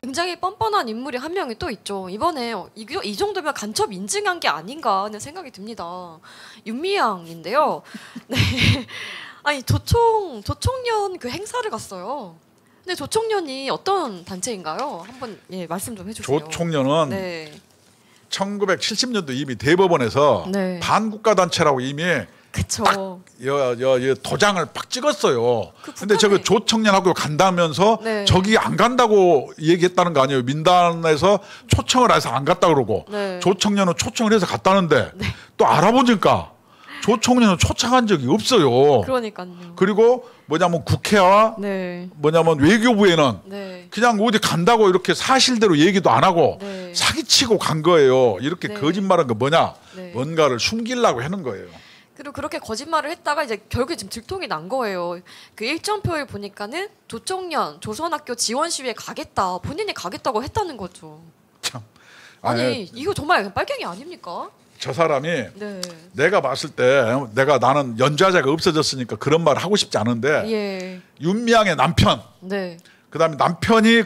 굉장히 뻔뻔한 인물이 한 명이 또 있죠. 이번에 이 정도면 간첩 인증한 게 아닌가 하는 생각이 듭니다. 윤미향인데요. 네. 아니 조총련 그 행사를 갔어요. 근데 조총련이 어떤 단체인가요? 한번 예, 말씀 좀 해주세요. 조총련은 네. 1970년도 이미 대법원에서 네. 반국가 단체라고 이미 그쵸. 도장을 팍 찍었어요. 근데 북한에- 저거 조청년하고 간다면서 네. 저기 안 간다고 얘기했다는 거 아니에요. 민단에서 초청을 해서 안 갔다 그러고 네. 조청년은 초청을 해서 갔다는데 또 알아보니까 조청년은 초청한 적이 없어요. 그러니까요. 그리고 뭐냐면 국회와 네. 뭐냐면 외교부에는 네. 그냥 어디 간다고 이렇게 사실대로 얘기도 안 하고 네. 사기치고 간 거예요. 이렇게 네. 거짓말한 거 뭐냐? 네. 뭔가를 숨기려고 하는 거예요. 그리고 그렇게 거짓말을 했다가 이제 결국에 지금 들통이 난 거예요. 그 일정표에 보니까는 조총련 조선학교 지원 시위에 가겠다. 본인이 가겠다고 했다는 거죠. 참. 아니 이거 정말 빨갱이 아닙니까? 저 사람이 네. 내가 봤을 때 나는 연좌제가 없어졌으니까 그런 말 하고 싶지 않은데 예. 윤미향의 남편 네. 그다음에 남편이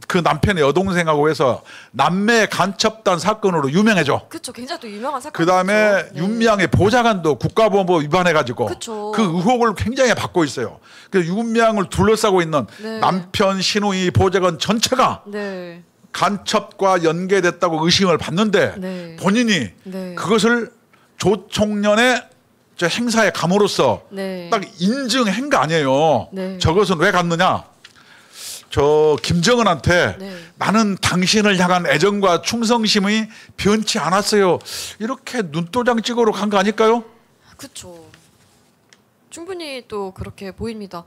그 남편의 여동생하고 해서 남매 간첩단 사건으로 유명해져. 그렇죠. 굉장히 또 유명한 사건. 그다음에 윤미향의 보좌관도 국가보안법 위반해가지고 그쵸. 그 의혹을 굉장히 받고 있어요. 그래서 윤미향을 둘러싸고 있는 네. 남편, 시누이, 보좌관 전체가 네. 간첩과 연계됐다고 의심을 받는데 네. 본인이 네. 그것을 조총련의 저 행사에 감으로써 네. 딱 인증한 거 아니에요. 네. 저것은 왜 갔느냐? 저 김정은한테 네. 나는 당신을 향한 애정과 충성심이 변치 않았어요. 이렇게 눈도장 찍으러 간 거 아닐까요? 그렇죠. 충분히 또 그렇게 보입니다.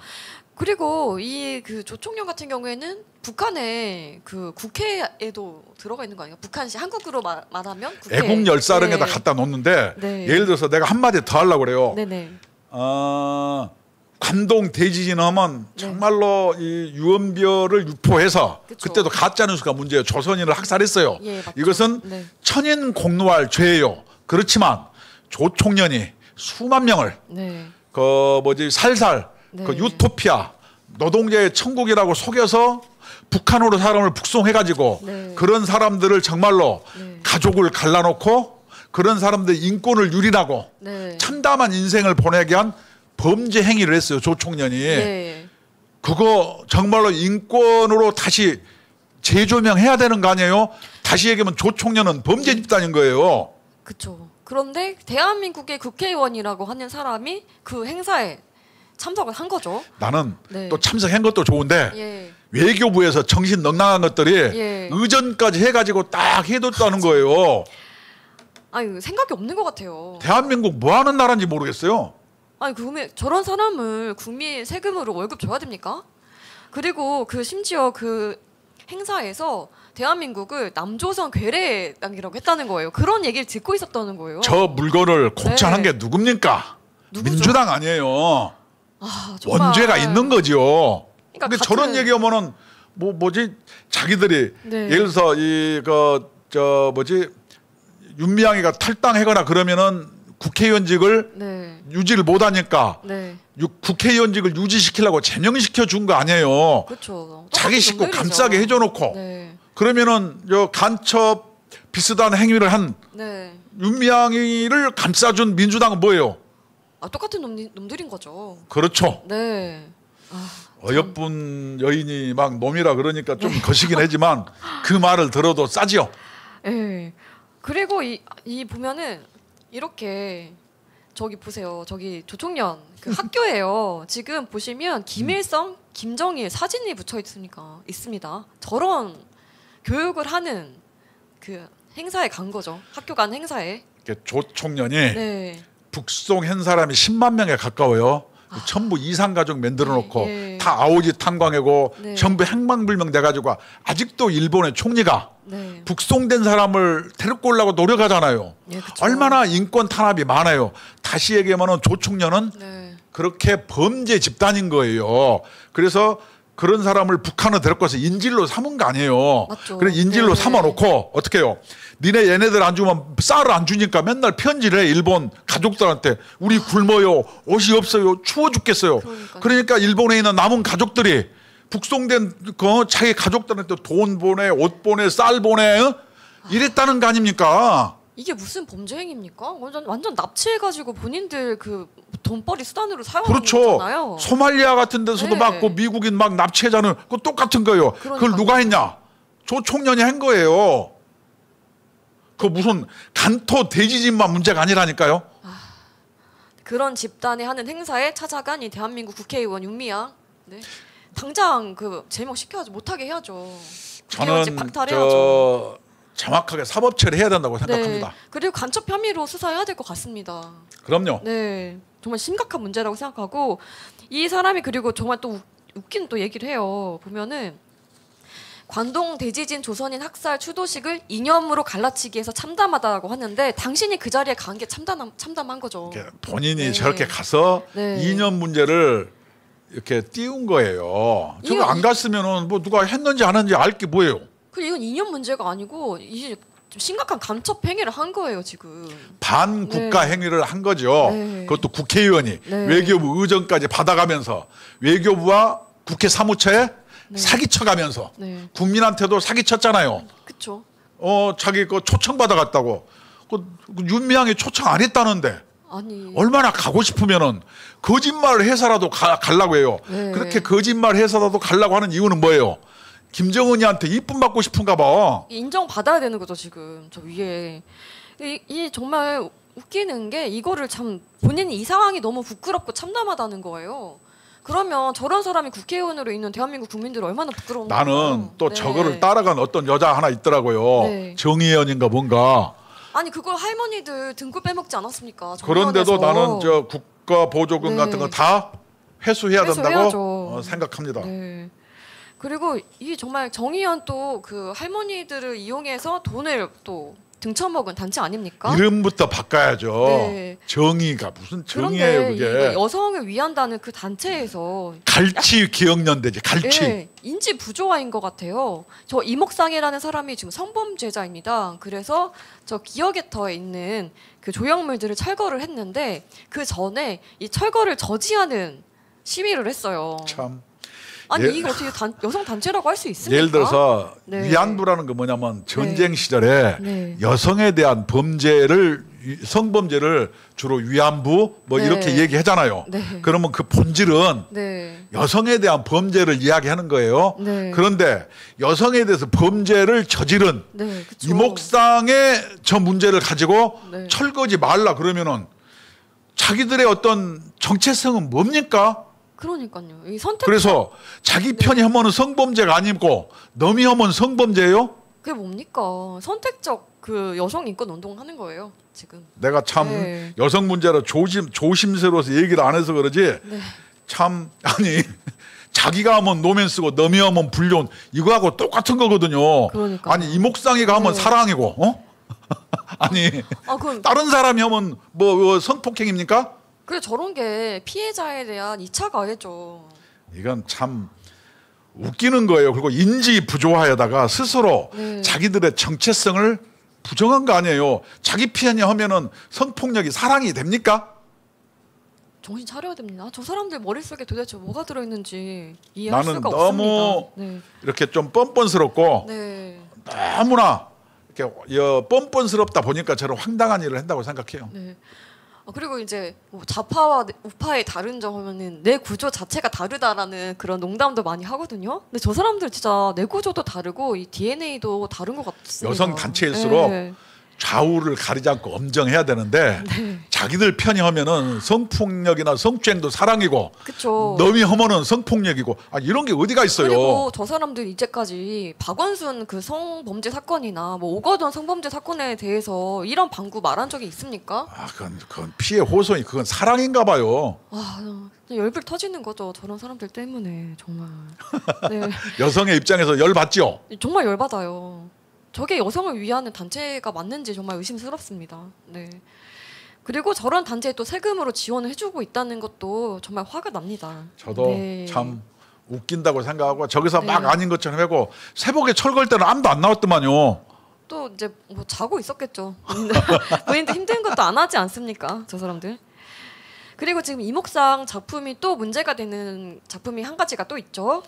그리고 이 그 조총련 같은 경우에는 북한의 그 국회에도 들어가 있는 거 아닌가? 북한시 한국으로 말하면 국회. 애국 열사령에다 네. 갖다 놓는데 네. 예를 들어서 내가 한마디 더 하려고 그래요. 네네. 관동 대지진 하면 네. 정말로 이 유언별을 유포해서 그쵸. 그때도 가짜 뉴스가 문제예요. 조선인을 학살했어요. 예, 맞죠. 이것은 네. 천인 공노할 죄예요. 그렇지만 조총련이 수만 명을 네. 살살 네. 그 유토피아 노동자의 천국이라고 속여서 북한으로 사람을 북송해가지고 네. 그런 사람들을 정말로 네. 가족을 갈라놓고 그런 사람들 인권을 유린하고 네. 참담한 인생을 보내게 한 범죄 행위를 했어요. 조총련이. 네. 그거 정말로 인권으로 다시 재조명해야 되는 거 아니에요? 다시 얘기하면 조총련은 범죄 집단인 거예요. 그렇죠. 그런데 대한민국의 국회의원이라고 하는 사람이 그 행사에 참석을 한 거죠. 나는 네. 또 참석한 것도 좋은데 예. 외교부에서 정신 넉넉한 것들이 예. 의전까지 해가지고 딱 해뒀다는 거예요. 아니 생각이 없는 것 같아요. 대한민국 뭐 하는 나라인지 모르겠어요. 아니 그러면 저런 사람을 국민 세금으로 월급 줘야 됩니까? 그리고 그 심지어 그 행사에서 대한민국을 남조선 괴뢰당이라고 했다는 거예요. 그런 얘기를 듣고 있었다는 거예요. 저 물건을 곡찬한 네. 게 누굽니까? 누구죠? 민주당 아니에요. 아, 정말. 원죄가 있는 거죠. 그러니까 근데 같은- 저런 얘기하면은 뭐지 자기들이 네. 예를 들어서 윤미향이가 탈당하거나 그러면은 국회의원직을 네. 유지를 못하니까 네. 국회의원직을 유지시키려고 제명시켜 준 거 아니에요. 그렇죠. 자기 식구 똑같은 감싸게 놈들이죠. 해줘놓고 네. 그러면은 간첩 비슷한 행위를 한 네. 윤미향이를 감싸준 민주당은 뭐예요? 아, 똑같은 놈들인 거죠. 그렇죠. 네. 어여쁜 여인이 막 놈이라 그러니까 좀 거시긴 하지만 그 말을 들어도 싸지요. 예. 그리고 이 보면은 이렇게 저기 보세요. 저기 조총련 그 학교예요. 지금 보시면 김일성, 김정일 사진이 붙여 있습니다. 저런 교육을 하는 그 행사에 간 거죠. 학교 간 행사에. 조총련이 네. 북송한 사람이 10만 명에 가까워요. 전부 이상 가족 만들어 놓고 예. 다 아오지 탄광하고 네. 전부 행방불명 돼가지고 아직도 일본의 총리가 네. 북송된 사람을 데리고 오려고 노력하잖아요. 예, 그쵸. 얼마나 인권 탄압이 많아요. 다시 얘기하면 조총련은 네. 그렇게 범죄 집단인 거예요. 그래서 그런 사람을 북한으로 데리고 와서 인질로 삼은 거 아니에요. 맞죠. 그래 인질로 네. 삼아놓고 어떻게 해요? 니네 얘네들 안 주면 쌀을 안 주니까 맨날 편지를 해. 일본 가족들한테 우리 굶어요. 옷이 없어요. 추워 죽겠어요. 그러니까요. 그러니까 일본에 있는 남은 가족들이 북송된 자기 가족들한테 돈 보내, 옷 보내, 쌀 보내 이랬다는 거 아닙니까? 이게 무슨 범죄 행위입니까? 완전 납치해가지고 본인들 그 돈벌이 수단으로 사용하는 그렇죠. 거잖아요. 소말리아 같은 데서도 네. 맞고 미국인 막 납치해자는 그거 똑같은 거예요. 그걸 그러니까요. 누가 했냐? 조총련이 한 거예요. 그 무슨 간토 돼지집만 문제가 아니라니까요. 그런 집단이 하는 행사에 찾아간 이 대한민국 국회의원 윤미향, 네. 당장 그 제목 시켜야지 못하게 해야죠. 국회의원직 저는 박탈해야죠. 정확하게 사법 처리해야 된다고 네. 생각합니다. 그리고 간첩 혐의로 수사해야 될 것 같습니다. 그럼요. 네, 정말 심각한 문제라고 생각하고 이 사람이 그리고 정말 또 웃긴 또 얘기를 해요. 보면은 관동 대지진 조선인 학살 추도식을 이념으로 갈라치기해서 참담하다고 하는데 당신이 그 자리에 간 게 참담한 거죠. 이렇게 본인이 네. 저렇게 가서 네. 이념 문제를 이렇게 띄운 거예요. 저거 안 갔으면은 뭐 누가 했는지 안 했는지 알 게 뭐예요? 그 이건 이념 문제가 아니고 이게 좀 심각한 간첩 행위를 한 거예요 지금. 반국가 네. 행위를 한 거죠. 네. 그것도 국회의원이 네. 외교부 의전까지 받아가면서 외교부와 국회 사무처에 네. 사기쳐가면서 네, 국민한테도 사기쳤잖아요. 그렇죠. 자기 그 초청 받아갔다고. 그 윤미향이 초청 안 했다는데 아니 얼마나 가고 싶으면은 거짓말을 해서라도 가려고 해요. 네. 그렇게 거짓말 해서라도 가려고 하는 이유는 뭐예요? 김정은이한테 이쁨 받고 싶은가 봐. 인정받아야 되는 거죠 지금 저 위에. 이 정말 웃기는 게 이거를 참 본인이 이 상황이 너무 부끄럽고 참담하다는 거예요. 그러면 저런 사람이 국회의원으로 있는 대한민국 국민들이 얼마나 부끄러운 거예요. 나는 또 네. 저거를 따라간 어떤 여자 하나 있더라고요. 네. 정의연인가 뭔가. 아니 그걸 할머니들 등골 빼먹지 않았습니까? 그런데도 정의원에서. 나는 저 국가보조금 네. 같은 거 다 회수해야 된다고 회수해야죠. 생각합니다. 네. 그리고 이 정말 정의연 또 그 할머니들을 이용해서 돈을 또 등쳐먹은 단체 아닙니까? 이름부터 바꿔야죠. 네. 정의가 무슨 정의예요 그런데 그게. 이 여성을 위한다는 그 단체에서 갈치 기억연대지 갈치. 예, 인지 부조화인 것 같아요. 저 이목상이라는 사람이 지금 성범죄자입니다. 그래서 저 기어게터에 있는 그 조형물들을 철거를 했는데 그 전에 이 철거를 저지하는 시위를 했어요. 참. 아니 예- 이거 어떻게 여성 단체라고 할 수 있습니까? 예를 들어서 네. 위안부라는 거 뭐냐면 전쟁 시절에 네. 여성에 대한 범죄를 성범죄를 주로 위안부 뭐 네. 이렇게 얘기하잖아요. 네. 그러면 그 본질은 네. 여성에 대한 범죄를 이야기하는 거예요. 네. 그런데 여성에 대해서 범죄를 저지른 네, 그쵸. 이목상의 저 문제를 가지고 네. 철거지 말라 그러면은 자기들의 어떤 정체성은 뭡니까? 그러니까요. 이 선택 그래서 자기 편이 하면은 성범죄가 아니고 남이 하면 성범죄예요? 그게 뭡니까? 선택적 그 여성 인권 운동하는 거예요. 지금. 내가 참 네. 여성 문제로 조심스러워서 얘기를 안 해서 그러지 네. 참 아니 자기가 하면 노면 쓰고 남이 하면 불륜 이거하고 똑같은 거거든요. 그러니까요. 아니 이목상이가 하면 네. 사랑이고 아니 아 그럼 다른 사람이 하면 뭐 성폭행입니까? 그래 저런 게 피해자에 대한 2차 가해죠. 이건 참 웃기는 거예요. 그리고 인지 부조화에다가 스스로 네. 자기들의 정체성을 부정한 거 아니에요. 자기 피해냐 하면은 성폭력이 사랑이 됩니까? 정신 차려야 됩니다. 저 사람들 머릿속에 도대체 뭐가 들어있는지 이해할 나는 수가 너무 없습니다. 이렇게 좀 뻔뻔스럽고 네. 너무나 이렇게 뻔뻔스럽다 보니까 저런 황당한 일을 한다고 생각해요. 네. 그리고 이제 뭐 좌파와 우파의 다른 점은 내 구조 자체가 다르다라는 그런 농담도 많이 하거든요. 근데 저 사람들 진짜 내 구조도 다르고 이 DNA도 다른 것 같습니다. 여성 단체일수록 네. 좌우를 가리지 않고 엄정해야 되는데 네. 자기들 편이 하면은 성폭력이나 성추행도 사랑이고 그렇죠. 남이 하면은 성폭력이고 이런 게 어디가 있어요? 그리고 저 사람들 이제까지 박원순 그 성범죄 사건이나 뭐 오거돈 성범죄 사건에 대해서 이런 방구 말한 적이 있습니까? 그건 피해 호소니 그건 사랑인가 봐요. 그냥 열불 터지는 거죠. 저런 사람들 때문에 정말. 네. 여성의 입장에서 열 받죠. 정말 열받아요. 저게 여성을 위하는 단체가 맞는지 정말 의심스럽습니다. 네. 그리고 저런 단체에 또 세금으로 지원을 해주고 있다는 것도 정말 화가 납니다. 저도 네. 참 웃긴다고 생각하고 저기서 네. 막 아닌 것처럼 하고 새벽에 철거할 때는 아무도 안 나왔더만요. 또 이제 뭐 자고 있었겠죠. 본인도 힘든 것도 안 하지 않습니까? 저 사람들. 그리고 지금 이목상 작품이 또 문제가 되는 작품이 한 가지가 또 있죠.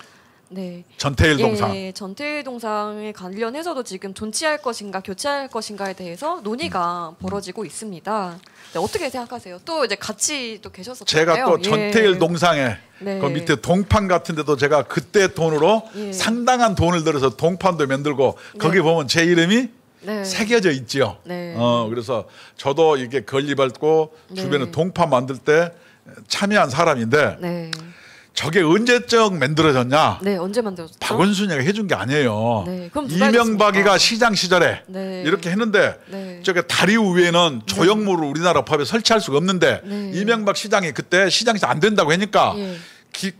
네. 전태일 동상. 예, 전태일 동상에 관련해서도 지금 존치할 것인가 교체할 것인가에 대해서 논의가 벌어지고 있습니다. 네, 어떻게 생각하세요? 또 이제 같이 또 계셨었잖아요. 제가 또 전태일 예. 동상에 네. 그 밑에 동판 같은 데도 제가 그때 돈으로 예. 상당한 돈을 들여서 동판도 만들고 거기 네. 보면 제 이름이 네. 새겨져 있지요. 네. 그래서 저도 이게 건립받고 네. 주변에 동판 만들 때 참여한 사람인데 네. 저게 언제적 만들어졌냐? 네, 언제 만들었죠? 박원순이가 해준 게 아니에요. 네, 그럼 누가 이명박이가 해줬습니까? 시장 시절에 네. 이렇게 했는데 네. 저게 다리 위에는 조형물을 우리나라 법에 설치할 수가 없는데 네. 이명박 시장이 그때 시장에서 안 된다고 하니까 예.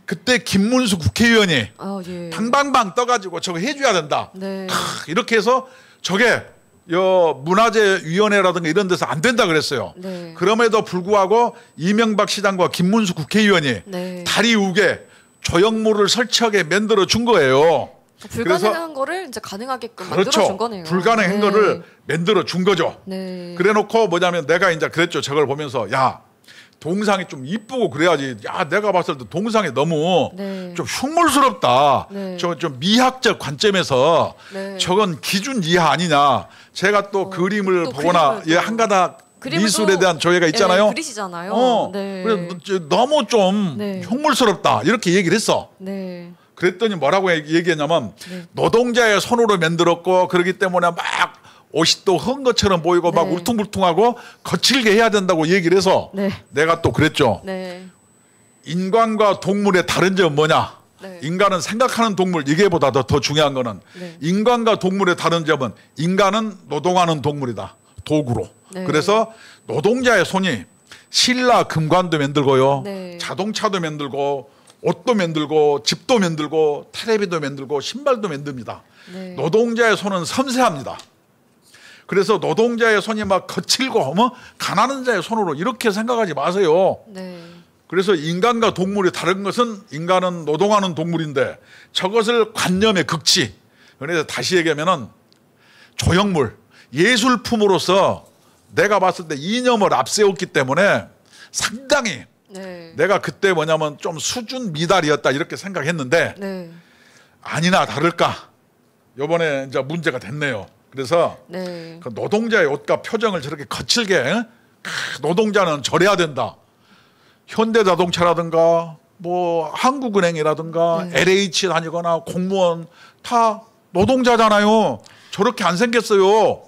그때 김문수 국회의원이 아, 예. 방방방 떠가지고 저거 해줘야 된다. 네. 이렇게 해서 저게 문화재위원회라든가 이런 데서 안 된다 그랬어요. 네. 그럼에도 불구하고 이명박 시장과 김문수 국회의원이 네. 다리 우게 조형물을 설치하게 만들어 준 거예요. 불가능한 거를 이제 가능하게끔 만들어 그렇죠. 준 거네요. 불가능한 네. 거를 만들어 준 거죠. 네. 그래놓고 뭐냐면 내가 이제 그랬죠. 저걸 보면서 야 동상이 좀 이쁘고 그래야지. 야 내가 봤을 때 동상이 너무 네. 좀 흉물스럽다. 네. 저 좀 미학적 관점에서 네. 저건 기준 이하 아니냐. 제가 또 그림을 또 보거나 그림을 또- 한 가닥 그림을 미술에 또- 대한 조예가 예, 있잖아요. 그리시잖아요. 네. 그래서 너무 좀 네. 흉물스럽다 이렇게 얘기를 했어. 네. 그랬더니 뭐라고 얘기했냐면 네. 노동자의 손으로 만들었고 그러기 때문에 막 옷이 또 헌 것처럼 보이고 막 네. 울퉁불퉁하고 거칠게 해야 된다고 얘기를 해서 네. 내가 또 그랬죠. 네. 인간과 동물의 다른 점은 뭐냐? 네. 인간은 생각하는 동물 이게보다 더 중요한 거는 네. 인간과 동물의 다른 점은 인간은 노동하는 동물이다. 도구로. 네. 그래서 노동자의 손이 신라 금관도 만들고요. 네. 자동차도 만들고 옷도 만들고 집도 만들고 텔레비도 만들고 신발도 만듭니다. 네. 노동자의 손은 섬세합니다. 그래서 노동자의 손이 막 거칠고 가난한 자의 손으로 이렇게 생각하지 마세요. 네. 그래서 인간과 동물이 다른 것은 인간은 노동하는 동물인데 저것을 관념의 극치. 그래서 다시 얘기하면은 조형물, 예술품으로서 내가 봤을 때 이념을 앞세웠기 때문에 상당히 네. 내가 그때 뭐냐면 좀 수준 미달이었다 이렇게 생각했는데 네. 아니나 다를까 이번에 이제 문제가 됐네요. 그래서 네. 그 노동자의 옷과 표정을 저렇게 거칠게 노동자는 저래야 된다. 현대자동차라든가 뭐 한국은행이라든가 네. LH 다니거나 공무원 다 노동자잖아요. 저렇게 안 생겼어요.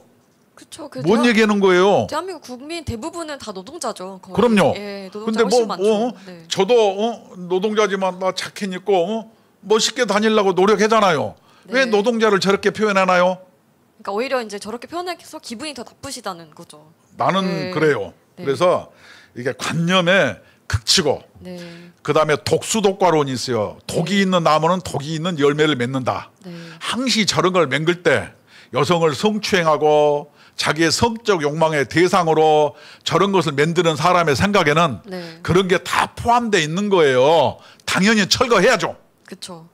그렇죠. 그 뭔 얘기하는 거예요? 대한민국 국민 대부분은 다 노동자죠. 거의. 그럼요. 예, 근데 노동자 훨씬 많죠. 네. 저도 노동자지만 나 자켓 입고 멋있게 다니려고 노력하잖아요. 왜 네. 노동자를 저렇게 표현하나요? 그러니까 오히려 이제 저렇게 표현해서 기분이 더 나쁘시다는 거죠. 나는 네. 그래요. 네. 그래서 이게 관념에 극치고 네. 그다음에 독수독과론이 있어요. 독이 있는 나무는 독이 있는 열매를 맺는다. 네. 항시 저런 걸 맹글 때 여성을 성추행하고 자기의 성적 욕망의 대상으로 저런 것을 만드는 사람의 생각에는 네. 그런 게 다 포함되어 있는 거예요. 당연히 철거해야죠. 그렇죠.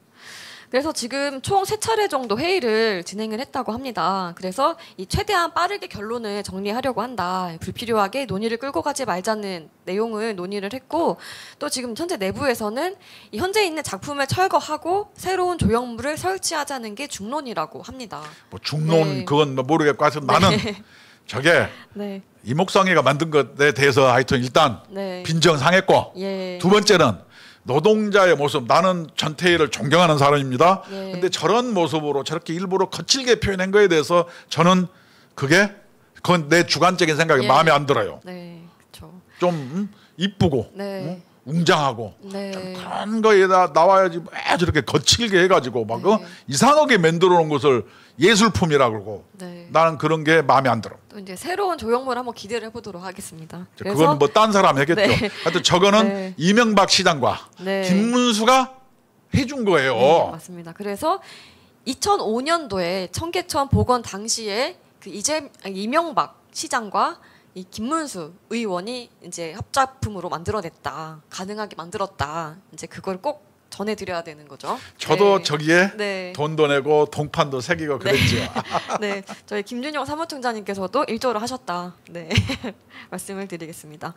그래서 지금 총 3차례 정도 회의를 진행을 했다고 합니다. 그래서 이 최대한 빠르게 결론을 정리하려고 한다. 불필요하게 논의를 끌고 가지 말자는 내용을 논의를 했고 또 지금 현재 내부에서는 이 현재 있는 작품을 철거하고 새로운 조형물을 설치하자는 게 중론이라고 합니다. 뭐 중론 네. 그건 모르겠고 하여튼 나는 저게 네. 이목성이가 만든 것에 대해서 하여튼 일단 네. 빈정상했고 예. 두 번째는 노동자의 모습 나는 전태일을 존경하는 사람입니다. 예. 근데 저런 모습으로 저렇게 일부러 거칠게 표현한 거에 대해서 저는 그건 내 주관적인 생각이 예. 마음에 안 들어요. 네. 그렇죠. 좀 이쁘고 네. 웅장하고 네. 그런 거에다 나와야지 왜 저렇게 거칠게 해가지고 막 네. 이상하게 만들어 놓은 것을 예술품이라 그러고 네. 나는 그런 게 마음에 안 들어. 또 이제 새로운 조형물 한번 기대를 해보도록 하겠습니다. 그건 뭐 딴 사람 하겠죠. 네. 하여튼 저거는 네. 이명박 시장과 네. 김문수가 해준 거예요. 네, 맞습니다. 그래서 2005년도에 청계천 복원 당시에 그 이명박 시장과 이 김문수 의원이 이제 합작품으로 만들어냈다, 가능하게 만들었다. 이제 그걸 꼭 전해드려야 되는 거죠. 저도 네. 저기에 네. 돈도 내고 동판도 새기고 그랬죠. 네, 저희 김준영 사무총장님께서도 일조를 하셨다. 네, 말씀을 드리겠습니다.